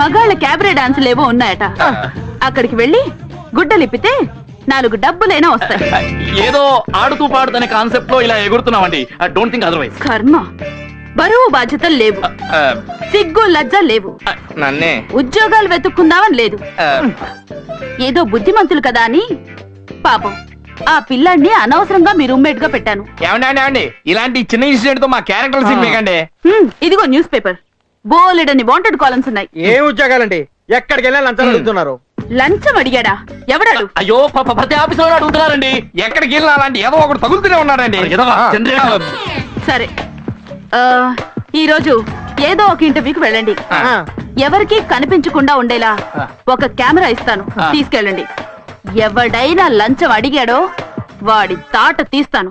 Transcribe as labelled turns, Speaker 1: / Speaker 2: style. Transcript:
Speaker 1: మగాళ్ళ క్యాబరే డాన్సులు ఏవో ఉన్నాయట, అక్కడికి వెళ్ళి గుడ్డలిప్పితే 4 డబ్బులైనా వస్తాయి.
Speaker 2: ఏదో ఆడుతూ పాడుతనే కాన్సెప్ట్ లో ఇలా ఎగురుతున్నామండి. Don't think otherwise.
Speaker 1: కర్మ, బరువు బాధ్యతలు లేవు, సిగ్గు లజ్జ లేవు,
Speaker 2: నన్నే
Speaker 1: ఉద్యోగాలు వెతుక్కుందామని లేదు. ఏదో బుద్ధిమంతులు కదా అని పాపం ఆ పిల్లాడిని అనవసరంగా మీ రూమ్మేట్ గా పెట్టాను.
Speaker 2: ఏమండి ఇలాంటి చిన్న ఇన్సిడెంట్ తో మా క్యారెక్టర్ సినిమాకండి.
Speaker 1: ఇదిగో న్యూస్ పేపర్, బోలెడని వాంటెడ్ కాలమ్స్ ఉన్నాయి.
Speaker 3: ఏ ఉద్యోగాలండి? ఎక్కడికి వెళ్ళా లంచాలు అడుగుతున్నారు.
Speaker 1: లంచం అడిగాడా? ఎవడాడు?
Speaker 2: అయ్యో ప్రతి ఆఫీసులో అడుగుతున్నారండి. ఎక్కడికి వెళ్ళినా అలాంటి ఏదో ఒకటి తగులుతూనే ఉన్నాడండి.
Speaker 1: సరే, ఈ రోజు ఏదో ఒక ఇంటర్వ్యూకి వెళ్ళండి. ఎవరికి కనిపించకుండా ఉండేలా ఒక కెమెరా ఇస్తాను, తీసుకెళ్ళండి. ఎవడైనా లంచం అడిగాడో వాడి తాట తీస్తాను.